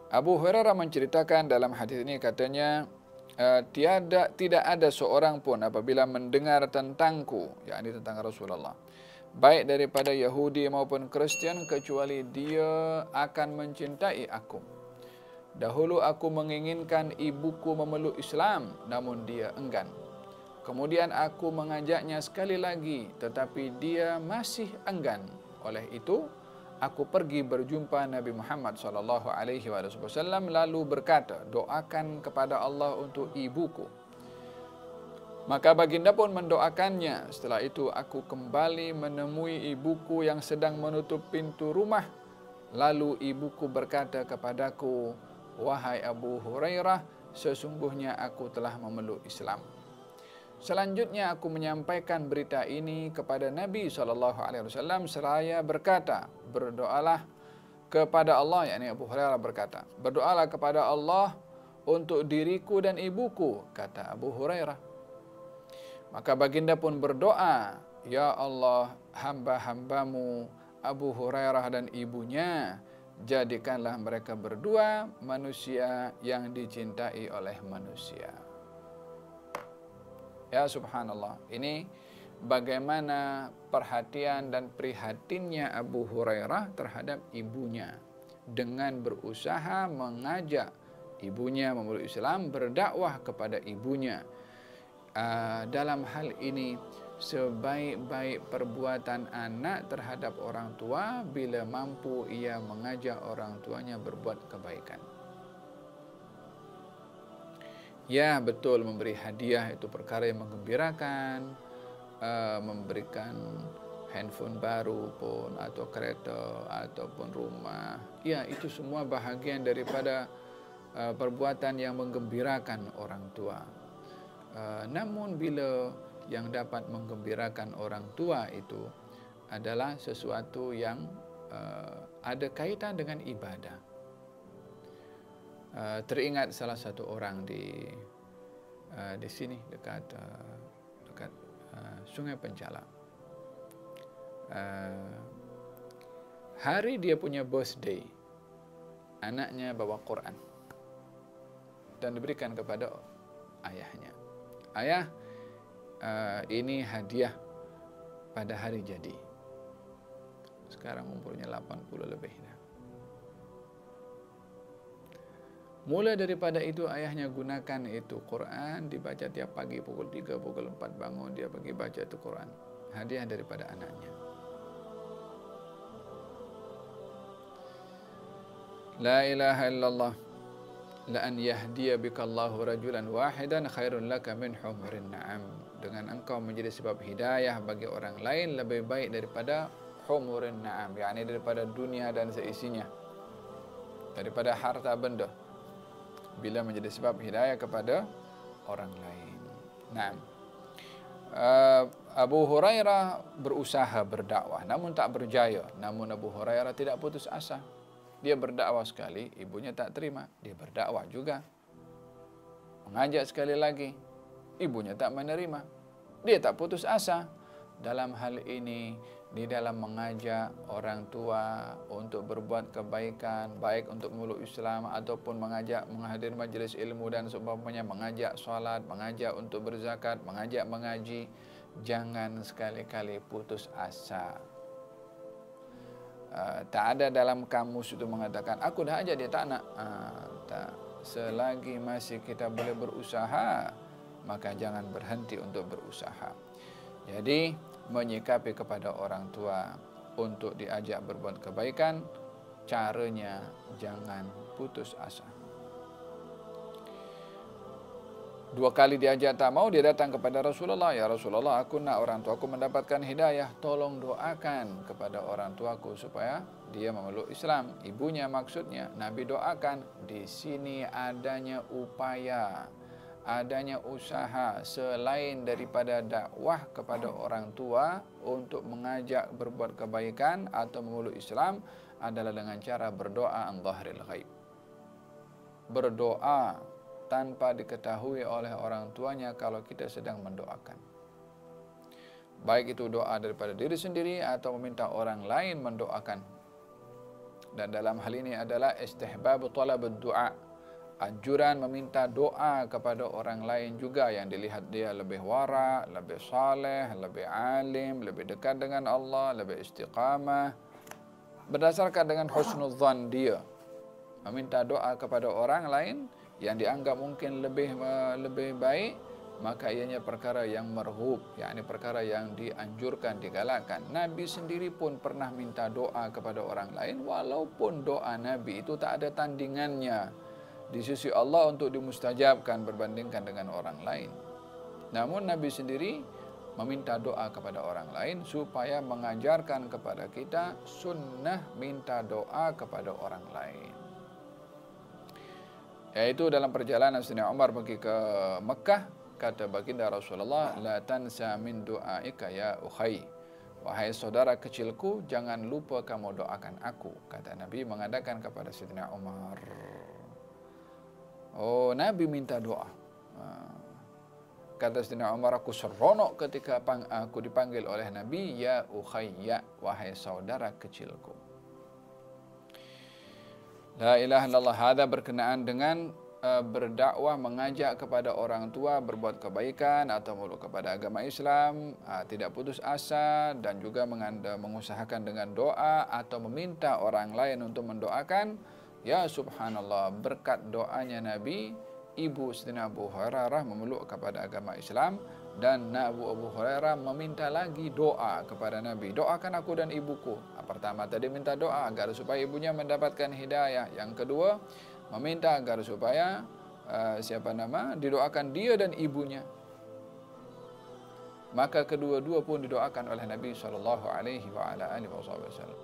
Abu Hurairah menceritakan dalam hadis ini, katanya, tidak ada seorang pun apabila mendengar tentangku, yakni tentang Rasulullah, baik daripada Yahudi maupun Kristian, kecuali dia akan mencintai aku. Dahulu aku menginginkan ibuku memeluk Islam, namun dia enggan. Kemudian aku mengajaknya sekali lagi, tetapi dia masih enggan. Oleh itu, aku pergi berjumpa Nabi Muhammad SAW, lalu berkata, doakan kepada Allah untuk ibuku. Maka baginda pun mendoakannya. Setelah itu aku kembali menemui ibuku yang sedang menutup pintu rumah. Lalu ibuku berkata kepadaku, wahai Abu Hurairah, sesungguhnya aku telah memeluk Islam. Selanjutnya aku menyampaikan berita ini kepada Nabi SAW seraya berkata, berdoalah kepada Allah, yakni Abu Hurairah berkata, berdoalah kepada Allah untuk diriku dan ibuku, kata Abu Hurairah. Maka baginda pun berdoa, ya Allah, hamba-hambamu Abu Hurairah dan ibunya, jadikanlah mereka berdua manusia yang dicintai oleh manusia. Ya subhanallah, ini bagaimana perhatian dan prihatinnya Abu Hurairah terhadap ibunya, dengan berusaha mengajak ibunya memeluk Islam, berdakwah kepada ibunya. Dalam hal ini, sebaik-baik perbuatan anak terhadap orang tua bila mampu ia mengajak orang tuanya berbuat kebaikan. Ya betul, memberi hadiah itu perkara yang menggembirakan, memberikan handphone baru pun, atau kereta, ataupun rumah, ya itu semua bahagian daripada perbuatan yang menggembirakan orang tua. Namun bila yang dapat menggembirakan orang tua itu adalah sesuatu yang ada kaitan dengan ibadah. Teringat salah satu orang di sini dekat Sungai Penchala. Hari dia punya birthday, anaknya bawa Quran dan diberikan kepada ayahnya. Ayah, ini hadiah pada hari jadi. Sekarang umurnya 80 lebih. Mula daripada itu ayahnya gunakan itu Quran, dibaca tiap pagi pukul 3, pukul 4 bangun, dia pergi baca itu Quran. Hadiah daripada anaknya. La ilaha illallah, la an yahdiya bikallahu rajulan wahidan khairun laka min humurin na'am. Dengan engkau menjadi sebab hidayah bagi orang lain lebih baik daripada humurin na'am, yakni daripada dunia dan seisinya, daripada harta benda, bila menjadi sebab hidayah kepada orang lain. Nah, Abu Hurairah berusaha berdakwah namun tak berjaya. Namun Abu Hurairah tidak putus asa. Dia berdakwah sekali, ibunya tak terima. Dia berdakwah juga, mengajak sekali lagi, ibunya tak menerima. Dia tak putus asa. Dalam hal ini, di dalam mengajak orang tua untuk berbuat kebaikan, baik untuk memeluk Islam ataupun mengajak menghadiri majlis ilmu dan seumpamanya, mengajak solat, mengajak untuk berzakat, mengajak mengaji, jangan sekali-kali putus asa. Tak ada dalam kamus itu mengatakan aku dah ajak dia tak nak. Tak. Selagi masih kita boleh berusaha, maka jangan berhenti untuk berusaha. Jadi menyikapi kepada orang tua untuk diajak berbuat kebaikan, caranya jangan putus asa. 2 kali diajak tak mau, dia datang kepada Rasulullah, ya Rasulullah, aku nak orang tuaku mendapatkan hidayah, tolong doakan kepada orang tuaku supaya dia memeluk Islam. Ibunya maksudnya. Nabi doakan. Di sini adanya upaya, adanya usaha selain daripada dakwah kepada orang tua untuk mengajak berbuat kebaikan atau memeluk Islam adalah dengan cara berdoa an dhahril ghaib. Berdoa tanpa diketahui oleh orang tuanya kalau kita sedang mendoakan. Baik itu doa daripada diri sendiri atau meminta orang lain mendoakan. Dan dalam hal ini adalah istihbab talab doa, anjuran meminta doa kepada orang lain juga yang dilihat dia lebih wara, lebih saleh, lebih alim, lebih dekat dengan Allah, lebih istiqamah, berdasarkan dengan husnudzan dia. Meminta doa kepada orang lain yang dianggap mungkin lebih baik, maka ianya perkara yang marhub, yakni perkara yang dianjurkan, digalakkan. Nabi sendiri pun pernah minta doa kepada orang lain, walaupun doa Nabi itu tak ada tandingannya di sisi Allah untuk dimustajabkan berbandingkan dengan orang lain. Namun Nabi sendiri meminta doa kepada orang lain supaya mengajarkan kepada kita sunnah minta doa kepada orang lain. Yaitu dalam perjalanan Sayyidina Umar pergi ke Mekah, kata baginda Rasulullah, la tansa min du'aika ya ukhay. Wahai saudara kecilku, jangan lupa kamu doakan aku. Kata Nabi mengadakan kepada Sayyidina Umar. Oh, Nabi minta doa. Kata Sayyidina Umar, aku seronok ketika aku dipanggil oleh Nabi, ya ukhayya, wahai saudara kecilku. La ilaha illallah, hadza berkenaan dengan berdakwah, mengajak kepada orang tua berbuat kebaikan atau meluk kepada agama Islam, tidak putus asa, dan juga mengusahakan dengan doa atau meminta orang lain untuk mendoakan. Ya subhanallah, berkat doanya Nabi, ibu Sayyidina Abu Hurairah memeluk kepada agama Islam, dan Abu Hurairah meminta lagi doa kepada Nabi, doakan aku dan ibuku. Pertama tadi minta doa agar supaya ibunya mendapatkan hidayah. Yang kedua, meminta agar supaya didoakan dia dan ibunya. Maka kedua-dua pun didoakan oleh Nabi sallallahu alaihi wasallam.